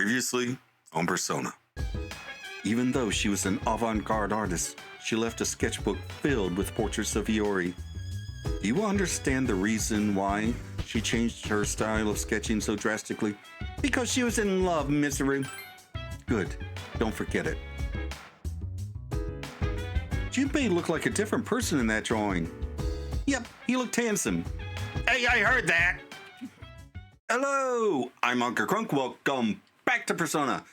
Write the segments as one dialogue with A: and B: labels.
A: Previously on Persona. Even though she was an avant-garde artist, she left a sketchbook filled with portraits of Iori. Do you understand the reason why she changed her style of sketching so drastically? Because she was in love, Mitsuru. Good. Don't forget it. Junpei looked like a different person in that drawing. Yep, he looked handsome. Hey, I heard that! Hello! I'm Unca Crunk. Welcome back to Persona.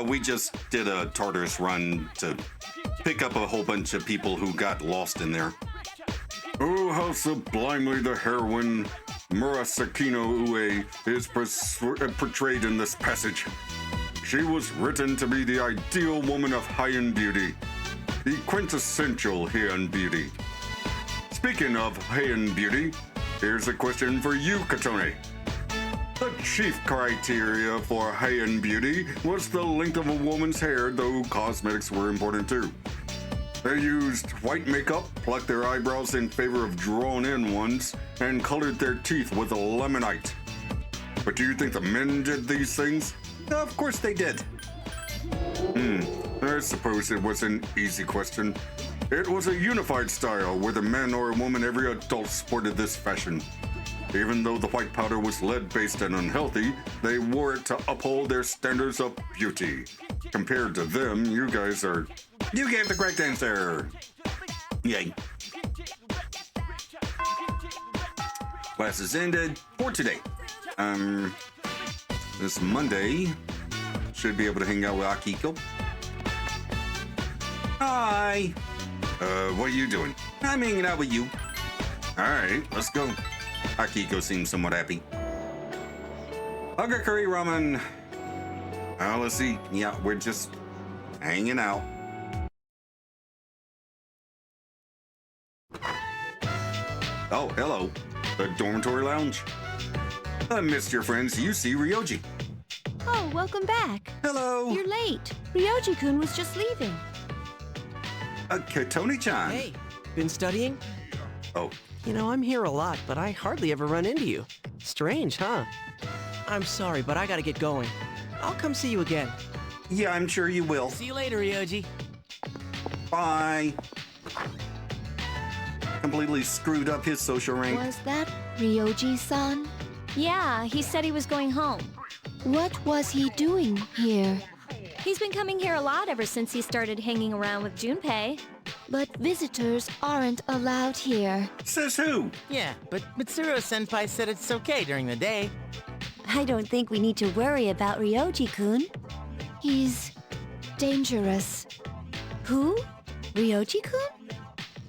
A: We just did a Tartarus run to pick up a whole bunch of people who got lost in there. Oh, how sublimely the heroine Murasakino Ue is portrayed in this passage. She was written to be the ideal woman of high-end beauty, the quintessential high-end beauty. Speaking of high-end beauty, here's a question for you, Katone. The chief criteria for high-end beauty was the length of a woman's hair, though cosmetics were important too. They used white makeup, plucked their eyebrows in favor of drawn-in ones, and colored their teeth with lemonite. But do you think the men did these things? Of course they did. I suppose it was an easy question. It was a unified style, whether man or woman, every adult sported this fashion. Even though the white powder was lead-based and unhealthy, they wore it to uphold their standards of beauty. Compared to them, you guys are... You gave the correct answer! Yay. Classes ended for today. This Monday, should be able to hang out with Akiko. Hi! What are you doing? I'm hanging out with you. Alright, let's go. Akiko seems somewhat happy. Unca Curry Ramen. Let's see. Yeah, we're just hanging out. Oh, hello. The dormitory lounge. I missed your friends, Yusi Ryoji.
B: Oh, welcome back.
A: Hello.
B: You're late. Ryoji-kun was just leaving.
A: Katone-chan.
C: Hey, been studying?
A: Oh.
C: You know, I'm here a lot, but I hardly ever run into you. Strange, huh? I'm sorry, but I gotta get going. I'll come see you again.
A: Yeah, I'm sure you will.
C: See you later, Ryoji.
A: Bye. Completely screwed up his social rank.
B: Was that Ryoji-san?
D: Yeah, he said he was going home.
B: What was he doing here?
D: He's been coming here a lot ever since he started hanging around with Junpei.
B: But visitors aren't allowed here.
A: Says who?
E: Yeah, but Mitsuru-senpai said it's okay during the day.
B: I don't think we need to worry about Ryoji-kun. He's dangerous. Who? Ryoji-kun?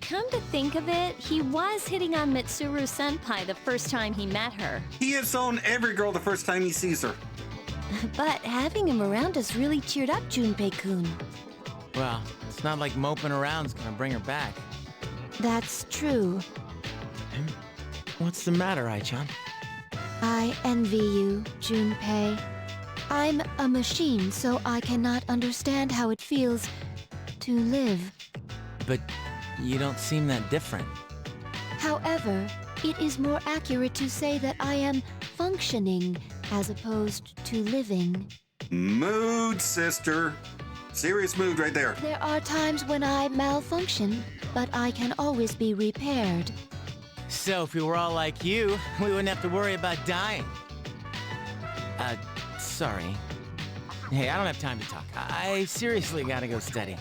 D: Come to think of it, he was hitting on Mitsuru-senpai the first time he met her.
A: He hits on every girl the first time he sees her.
B: But having him around has really cheered up Junpei-kun.
E: Well, it's not like moping around's gonna bring her back.
B: That's true.
E: What's the matter, Ai-chan?
B: I envy you, Junpei. I'm a machine, so I cannot understand how it feels to live.
E: But you don't seem that different.
B: However, it is more accurate to say that I am functioning as opposed to living.
A: Mood, sister. Serious mood right there.
B: There are times when I malfunction, but I can always be repaired.
E: So if we were all like you, we wouldn't have to worry about dying. Sorry. Hey, I don't have time to talk. I seriously gotta go study.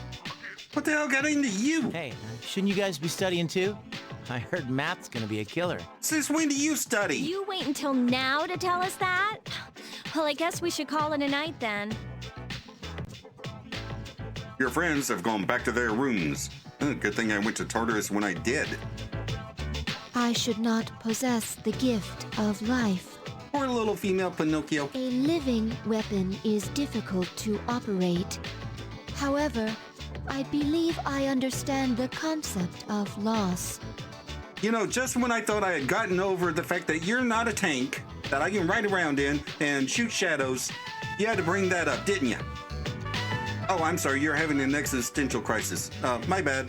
A: What the hell got into you?
E: Hey, shouldn't you guys be studying too? I heard math's gonna be a killer.
A: Since when do you study?
D: You wait until now to tell us that? Well, I guess we should call it a night then.
A: Your friends have gone back to their rooms. Good thing I went to Tartarus when I did.
B: I should not possess the gift of life.
A: Poor little female Pinocchio.
B: A living weapon is difficult to operate. However, I believe I understand the concept of loss.
A: You know, just when I thought I had gotten over the fact that you're not a tank that I can ride around in and shoot shadows, you had to bring that up, didn't you? Oh, I'm sorry, you're having an existential crisis. My bad.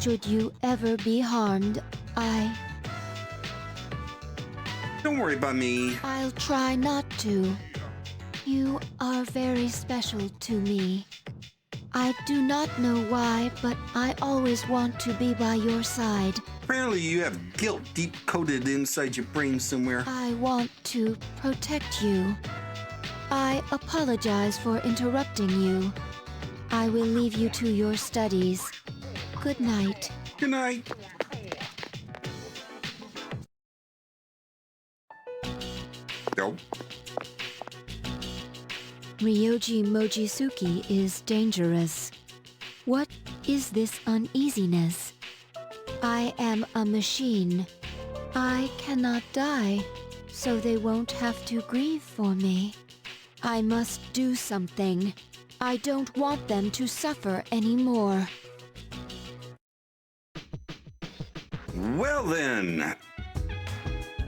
B: Should you ever be harmed,
A: Don't worry about me.
B: I'll try not to. You are very special to me. I do not know why, but I always want to be by your side.
A: Apparently you have guilt deep-coated inside your brain somewhere.
B: I want to protect you. I apologize for interrupting you. I will leave you to your studies. Good night.
A: Good night. Nope.
B: Ryoji Mochisuki is dangerous. What is this uneasiness? I am a machine. I cannot die, so they won't have to grieve for me. I must do something. I don't want them to suffer anymore.
A: Well then.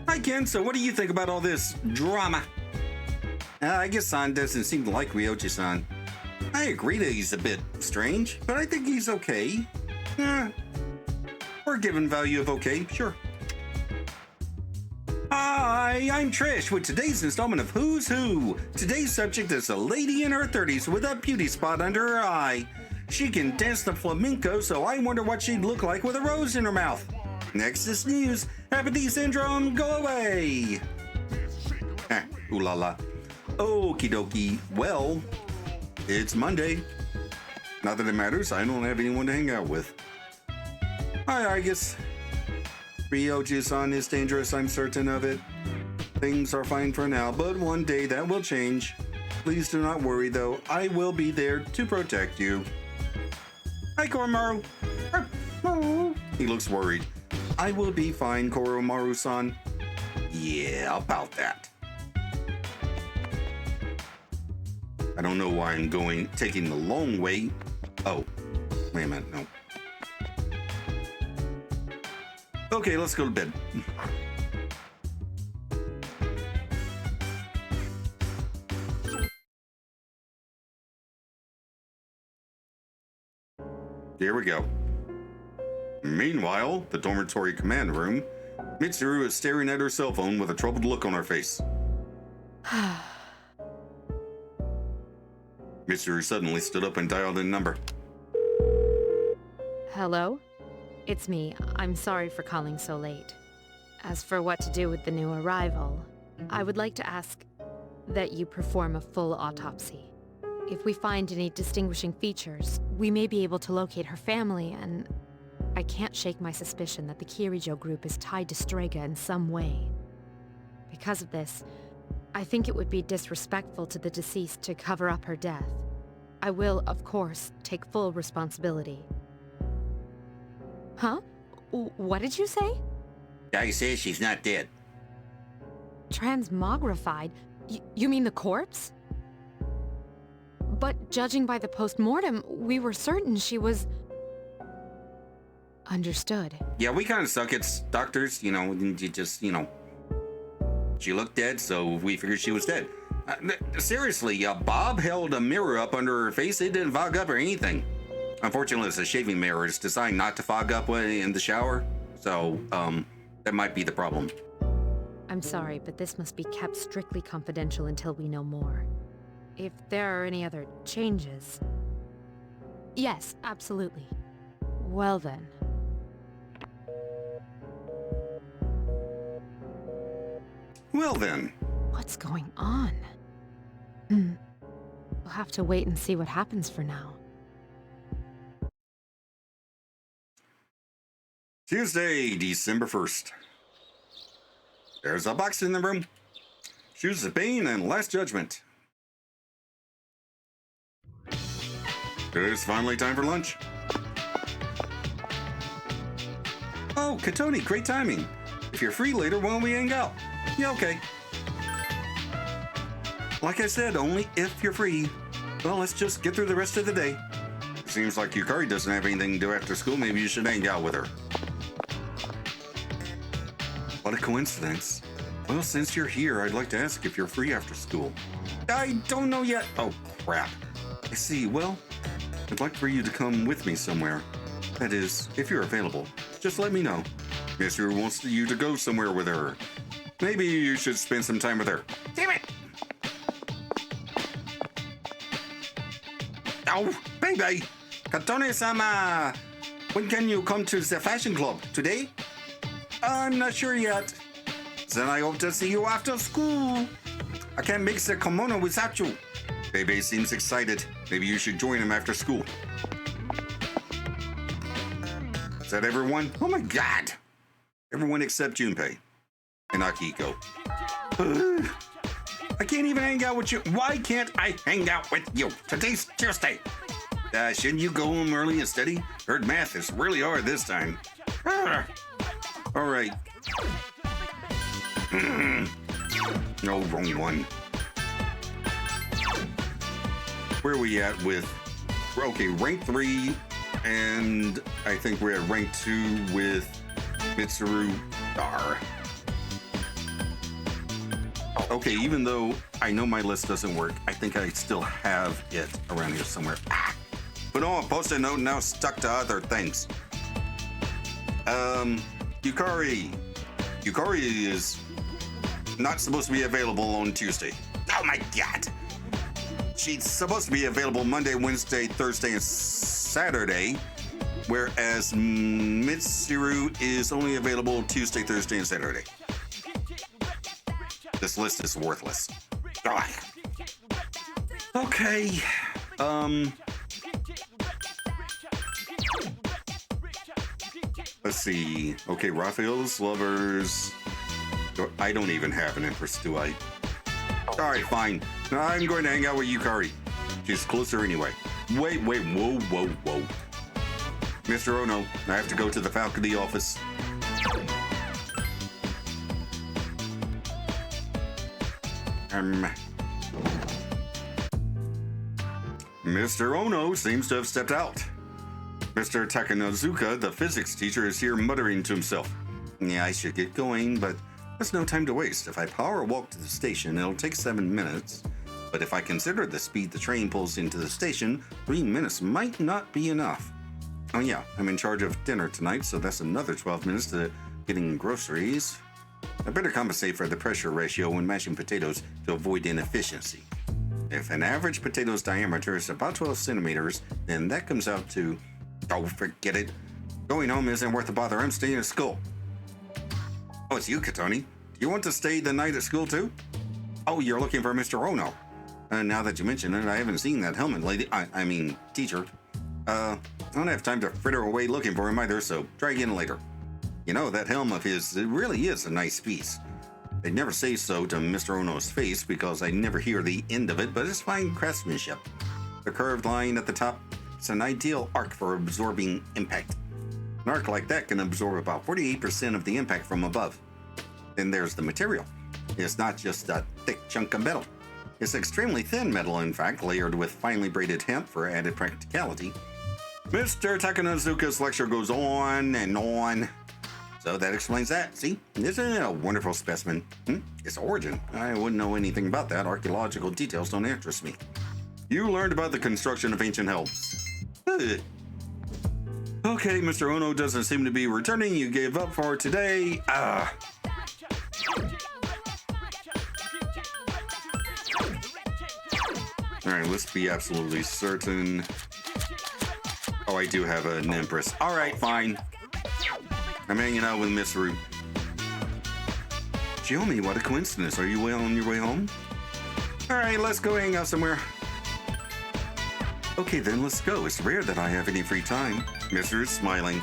A: Hi Ken, so what do you think about all this drama? I guess San doesn't seem to like Ryoji-san. I agree that he's a bit strange, but I think he's okay. Or given value of okay, sure. Hi, I'm Trish with today's installment of Who's Who. Today's subject is a lady in her 30s with a beauty spot under her eye. She can dance the flamenco, so I wonder what she'd look like with a rose in her mouth. Next is news. Apathy syndrome, go away. Ooh la la. Okie dokie. Well, it's Monday. Not that it matters, I don't have anyone to hang out with. I guess Ryoji-san is dangerous, I'm certain of it. Things are fine for now, but one day that will change. Please do not worry though, I will be there to protect you. Hi Koromaru. He looks worried. I will be fine, Koromaru-san. Yeah, about that. I don't know why I'm taking the long way. Oh, wait a minute, no. Okay, let's go to bed. Here we go. Meanwhile, the dormitory command room, Mitsuru is staring at her cell phone with a troubled look on her face. Mitsuru suddenly stood up and dialed in a number.
F: Hello? It's me. I'm sorry for calling so late. As for what to do with the new arrival, I would like to ask that you perform a full autopsy. If we find any distinguishing features, we may be able to locate her family, and I can't shake my suspicion that the Kirijo group is tied to Strega in some way. Because of this, I think it would be disrespectful to the deceased to cover up her death. I will, of course, take full responsibility. Huh? What did you say?
A: Guy says she's not dead.
F: Transmogrified? You mean the corpse? But judging by the post-mortem, we were certain she was... Understood.
A: Yeah, we kind of suck at doctors, you know, you just, you know. She looked dead, so we figured she was dead. Seriously, Bob held a mirror up under her face. It didn't fog up or anything. Unfortunately, it's a shaving mirror. It's designed not to fog up when in the shower. So, that might be the problem.
F: I'm sorry, but this must be kept strictly confidential until we know more. If there are any other changes... Yes, absolutely. Well then.
A: Well then.
F: What's going on? We'll have to wait and see what happens for now.
A: Tuesday, December 1st. There's a box in the room. Shoes of Pain and Last Judgment. It's finally time for lunch. Oh, Katoni, great timing. If you're free later, why don't we hang out? Yeah, okay. Like I said, only if you're free. Well, let's just get through the rest of the day. Seems like Yukari doesn't have anything to do after school. Maybe you should hang out with her. What a coincidence. Well, since you're here, I'd like to ask if you're free after school. I don't know yet. Oh, crap. I see. Well, I'd like for you to come with me somewhere. That is, if you're available. Just let me know. Mr. wants you to go somewhere with her. Maybe you should spend some time with her. Damn it! Oh, baby! Katone-sama! When can you come to the fashion club? Today? I'm not sure yet. Then I hope to see you after school. I can't make the kimono without you. Bebe seems excited. Maybe you should join him after school. Is that everyone? Oh my god! Everyone except Junpei and Akiko. I can't even hang out with you. Why can't I hang out with you? Today's Tuesday. Shouldn't you go home early and study? Heard math is really hard this time. All right. No, wrong one. Where are we at with... Okay, rank 3, and I think we're at rank 2 with Mitsuru Dar. Okay, even though I know my list doesn't work, I think I still have it around here somewhere. But on a post-it note now stuck to other things. Yukari. Yukari is not supposed to be available on Tuesday. Oh my god! She's supposed to be available Monday, Wednesday, Thursday, and Saturday, whereas Mitsuru is only available Tuesday, Thursday, and Saturday. This list is worthless. Ugh. Okay. Let's see. Okay, Raphael's lovers. I don't even have an Empress, do I? All right, fine. I'm going to hang out with Yukari. She's closer anyway. Wait, whoa. Mr. Ono, I have to go to the faculty office. Mr. Ono seems to have stepped out. Mr. Takanozuka, the physics teacher, is here muttering to himself. Yeah, I should get going, but there's no time to waste. If I power walk to the station, it'll take 7 minutes. But if I consider the speed the train pulls into the station, 3 minutes might not be enough. Oh yeah, I'm in charge of dinner tonight, so that's another 12 minutes to getting groceries. I better compensate for the pressure ratio when mashing potatoes to avoid inefficiency. If an average potato's diameter is about 12 centimeters, then that comes out to... Oh, forget it. Going home isn't worth the bother. I'm staying at school. Oh, it's you, Katoni. Do you want to stay the night at school, too? Oh, you're looking for Mr. Ono. Now that you mention it, I haven't seen that helmet lady. I mean, teacher. I don't have time to fritter away looking for him either, so try again later. You know, that helm of his, it really is a nice piece. I'd never say so to Mr. Ono's face because I never hear the end of it, but it's fine craftsmanship. The curved line at the top, it's an ideal arc for absorbing impact. An arc like that can absorb about 48% of the impact from above. Then there's the material. It's not just a thick chunk of metal. It's extremely thin metal, in fact, layered with finely braided hemp for added practicality. Mr. Takanozuka's lecture goes on and on. So that explains that. See, isn't it a wonderful specimen? Its origin. I wouldn't know anything about that. Archaeological details don't interest me. You learned about the construction of ancient helms. Ugh. Okay, Mr. Ono doesn't seem to be returning. You gave up for today. All right, let's be absolutely certain. Oh, I do have an Empress. All right, fine. I'm hanging out with Miss Root. Xiaomi, what a coincidence. Are you on your way home? All right, let's go hang out somewhere. Okay, then let's go. It's rare that I have any free time. Miss Root's smiling.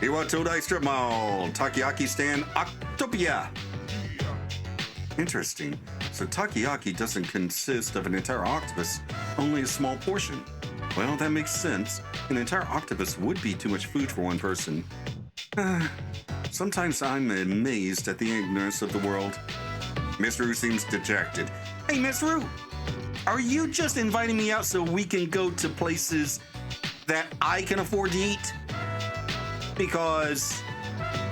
A: Iwa Todai Strip Mall. Takoyaki stand Octopia. Interesting. So takoyaki doesn't consist of an entire octopus, only a small portion. Well, that makes sense. An entire octopus would be too much food for one person. Sometimes I'm amazed at the ignorance of the world. Miss Rue seems dejected. Hey, Miss Rue! Are you just inviting me out so we can go to places that I can afford to eat? Because,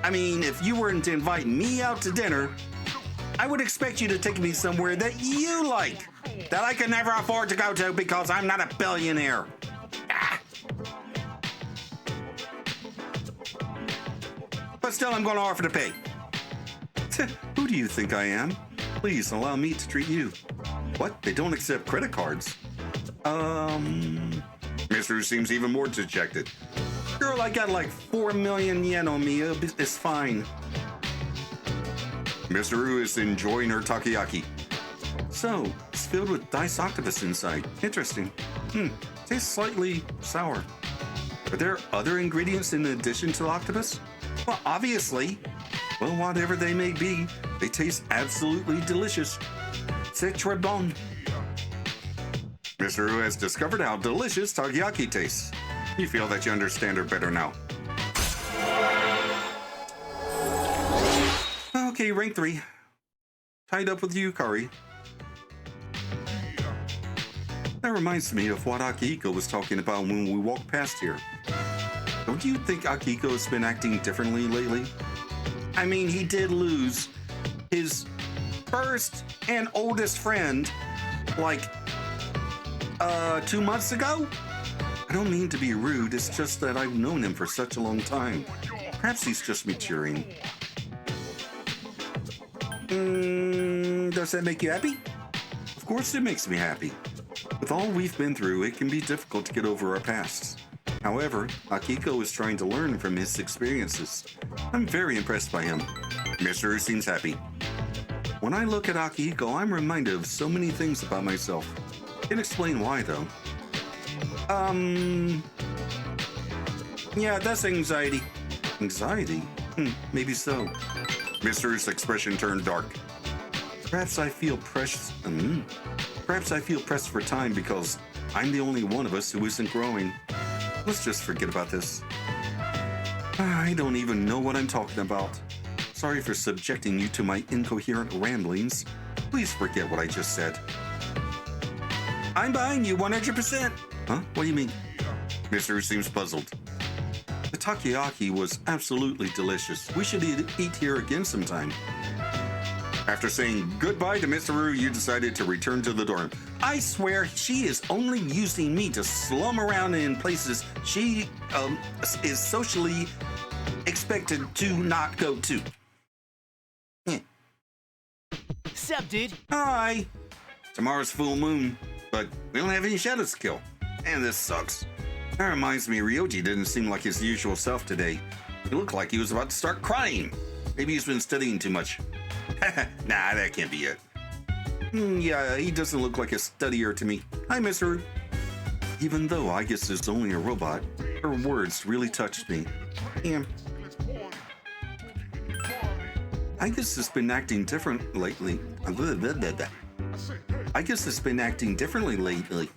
A: I mean, if you weren't to invite me out to dinner, I would expect you to take me somewhere that you like, that I can never afford to go to because I'm not a billionaire. But still, I'm going to offer to pay. do you think I am? Please allow me to treat you. What? They don't accept credit cards. Mr. seems even more dejected. Girl, I got like 4 million yen on me. It's fine. Mr. Ru is enjoying her takoyaki. So, it's filled with diced octopus inside. Interesting. Tastes slightly sour. Are there other ingredients in addition to the octopus? Well, obviously. Well, whatever they may be, they taste absolutely delicious. C'est très bon. Mr. Ru has discovered how delicious takoyaki tastes. You feel that you understand her better now. Okay, rank 3. Tied up with Yukari. That reminds me of what Akihiko was talking about when we walked past here. Don't you think Akihiko has been acting differently lately? I mean, he did lose his first and oldest friend, like, 2 months ago? I don't mean to be rude, it's just that I've known him for such a long time. Perhaps he's just maturing. Does that make you happy? Of course it makes me happy. With all we've been through, it can be difficult to get over our pasts. However, Akihiko is trying to learn from his experiences. I'm very impressed by him. Mr. Ru seems happy. When I look at Akihiko, I'm reminded of so many things about myself. Can't explain why, though. Yeah, that's anxiety. Anxiety? Maybe so. Mr. Ru's expression turned dark. Perhaps I feel pressed. Perhaps I feel pressed for time because I'm the only one of us who isn't growing. Let's just forget about this. I don't even know what I'm talking about. Sorry for subjecting you to my incoherent ramblings. Please forget what I just said. I'm behind you 100%. Huh? What do you mean? Mr. Ru seems puzzled. The takoyaki was absolutely delicious. We should eat here again sometime. After saying goodbye to Mr. Ru, you decided to return to the dorm. I swear she is only using me to slum around in places she is socially expected to not go to.
E: Sup, dude?
A: Hi. Tomorrow's full moon, but we don't have any shadows to kill. And this sucks. That reminds me, Ryoji didn't seem like his usual self today. He looked like he was about to start crying. Maybe he's been studying too much. Nah, that can't be it. Yeah, he doesn't look like a studier to me. Hi, Mr. Ru. Even though Aigis is only a robot, her words really touched me. Yeah. Aigis has been acting different lately. Aigis has been acting differently lately.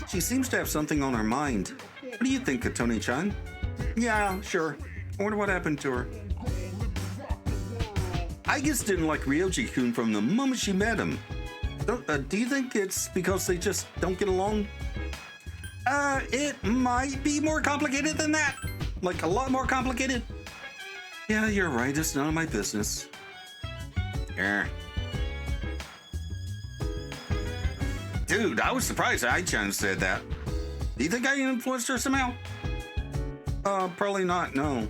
A: She seems to have something on her mind. What do you think, Katone-chan? Yeah, sure. I wonder what happened to her. Aigis didn't like Ryoji-kun from the moment she met him. Do you think it's because they just don't get along? It might be more complicated than that. Like, a lot more complicated. Yeah, you're right. It's none of my business. Yeah. Dude, I was surprised Ai-chan said that. Do you think I influenced her somehow? Probably not, no.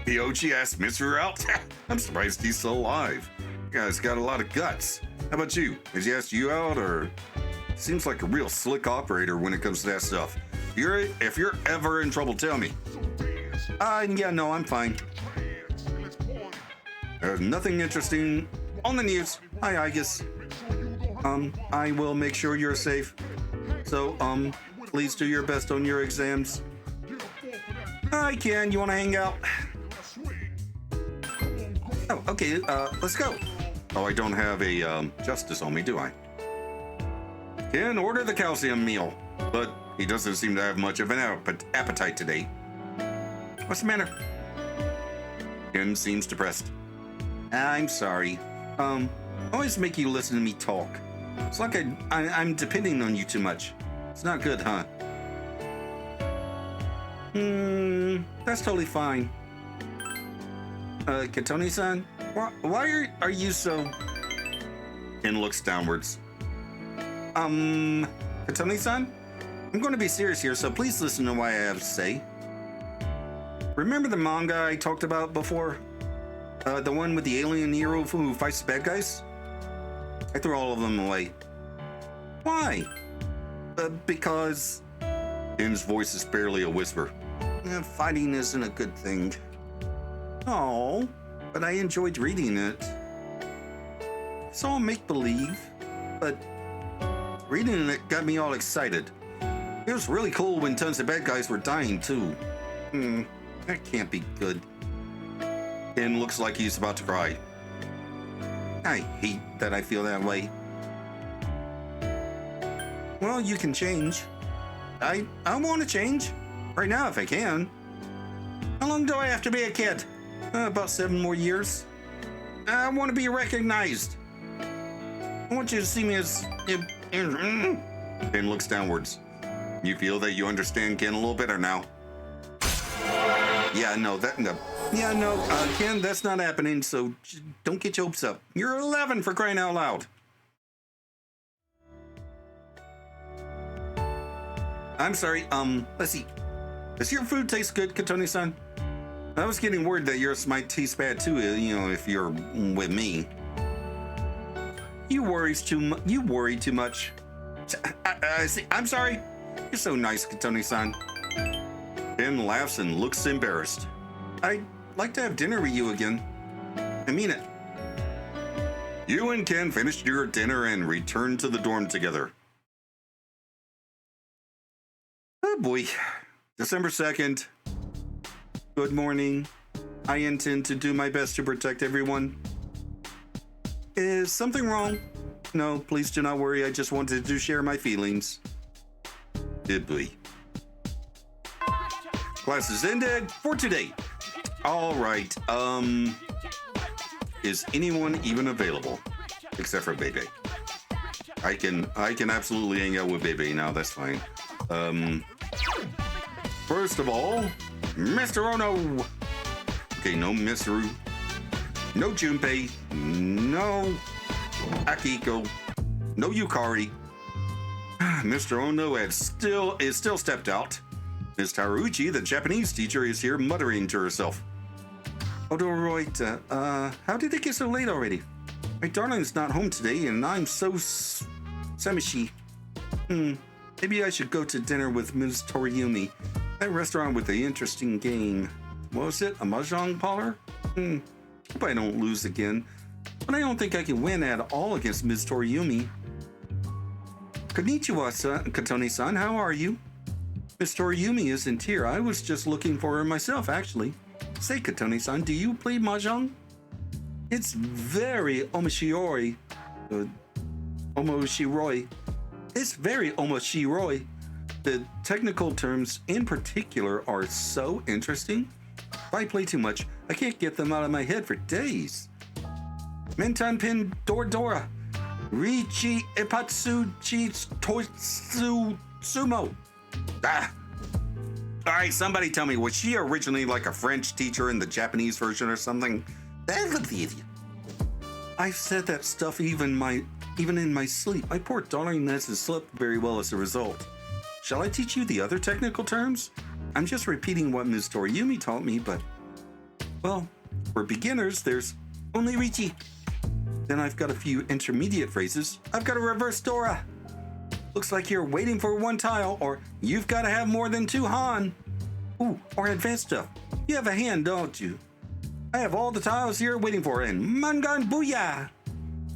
A: Ryoji asked Mr. out? I'm surprised he's still alive. You guys got a lot of guts. How about you? Has he asked you out, or? Seems like a real slick operator when it comes to that stuff. If you're ever in trouble, tell me. Yeah, no, I'm fine. There's nothing interesting on the news. Hi, Aigis. I will make sure you're safe. So, please do your best on your exams. Hi, Ken, you want to hang out? Oh, okay, let's go. Oh, I don't have a, justice on me, do I? Ken, order the calcium meal. But he doesn't seem to have much of an appetite today. What's the matter? Ken seems depressed. I'm sorry. Always make you listen to me talk. It's like I'm depending on you too much. It's not good, huh? That's totally fine. Katone-san, why are you so... Ken looks downwards. Katone-san? I'm going to be serious here, so please listen to what I have to say. Remember the manga I talked about before? The one with the alien hero who fights the bad guys? I threw all of them away. Why? Because... Ken's voice is barely a whisper. Fighting isn't a good thing. Oh, but I enjoyed reading it. It's all make-believe, but reading it got me all excited. It was really cool when tons of bad guys were dying, too. That can't be good. Ken looks like he's about to cry. I hate that I feel that way. Well, you can change. I want to change. Right now, if I can. How long do I have to be a kid? About 7 more years. I want to be recognized. I want you to see me as... Ken looks downwards. You feel that you understand Ken a little better now? Yeah, no, Ken, that's not happening, so don't get your hopes up. You're 11 for crying out loud. I'm sorry, let's see. Does your food taste good, Katoni-san? I was getting worried that yours might taste bad too, if you're with me. You worry too much. I'm sorry. You're so nice, Katoni-san. Ken laughs and looks embarrassed. I'd like to have dinner with you again. I mean it. You and Ken finished your dinner and returned to the dorm together. Oh boy. December 2nd. Good morning. I intend to do my best to protect everyone. Is something wrong? No, please do not worry. I just wanted to share my feelings. Did we? Class is ended for today. All right. Is anyone even available? Except for Bebe. I can absolutely hang out with Bebe now. That's fine. First of all, Mr. Ono. Okay, no Mitsuru. No Junpei. No Akiko. No Yukari. Mr. Ono is still stepped out. Ms. Taruchi, the Japanese teacher, is here muttering to herself. Odoroita, how did it get so late already? My darling's not home today, and I'm so samishi. Maybe I should go to dinner with Ms. Toriumi. That restaurant with the interesting game. What was it? A mahjong parlor? Hope I don't lose again. But I don't think I can win at all against Ms. Toriumi. Konnichiwa, Katoni-san. How are you? Ms. Toriumi isn't here. I was just looking for her myself, actually. Say, Katoni-san, do you play mahjong? It's very omoshiroi. It's very omoshiroi. The technical terms in particular are so interesting. If I play too much, I can't get them out of my head for days. Mentan pin Dora. Richi Ipatsu Toitsu Sumo. All right, somebody tell me, was she originally like a French teacher in the Japanese version or something? I've said that stuff even in my sleep. My poor darling hasn't slept very well as a result. Shall I teach you the other technical terms? I'm just repeating what Ms. Toriumi taught me, but... Well, for beginners, there's only Richi. Then I've got a few intermediate phrases. I've got a reverse Dora. Looks like you're waiting for one tile, or you've got to have more than 2 Han. Ooh, or advanced stuff. You have a hand, don't you? I have all the tiles here waiting for it, and Mangan Booyah!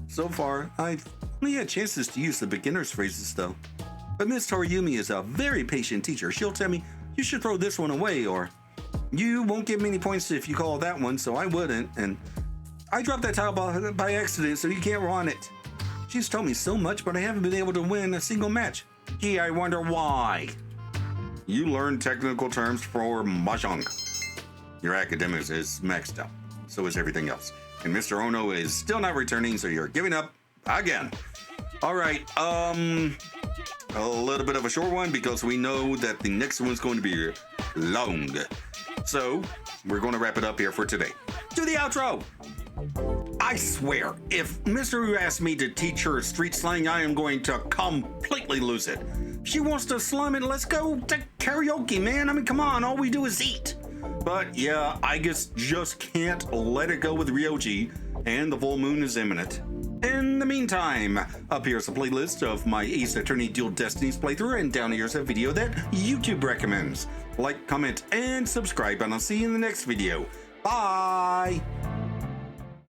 A: So far, I've only had chances to use the beginner's phrases, though. But Miss Toriumi is a very patient teacher. She'll tell me, you should throw this one away, or you won't get many points if you call that one, so I wouldn't, and I dropped that tile by accident, so you can't run it. She's told me so much, but I haven't been able to win a single match. Gee, I wonder why. You learned technical terms for mahjong. Your academics is maxed out. So is everything else. And Mr. Ono is still not returning, so you're giving up again. All right, a little bit of a short one because we know that the next one's going to be long. So we're going to wrap it up here for today. Do the outro. I swear, if Mr. Wu asks me to teach her street slang, I am going to completely lose it. She wants to slum it, let's go to karaoke, man. I mean, come on, all we do is eat. But yeah, I just can't let it go with Ryoji, and the full moon is imminent. In the meantime, up here's a playlist of my Ace Attorney Dual Destinies playthrough, and down here's a video that YouTube recommends. Like, comment, and subscribe, and I'll see you in the next video. Bye!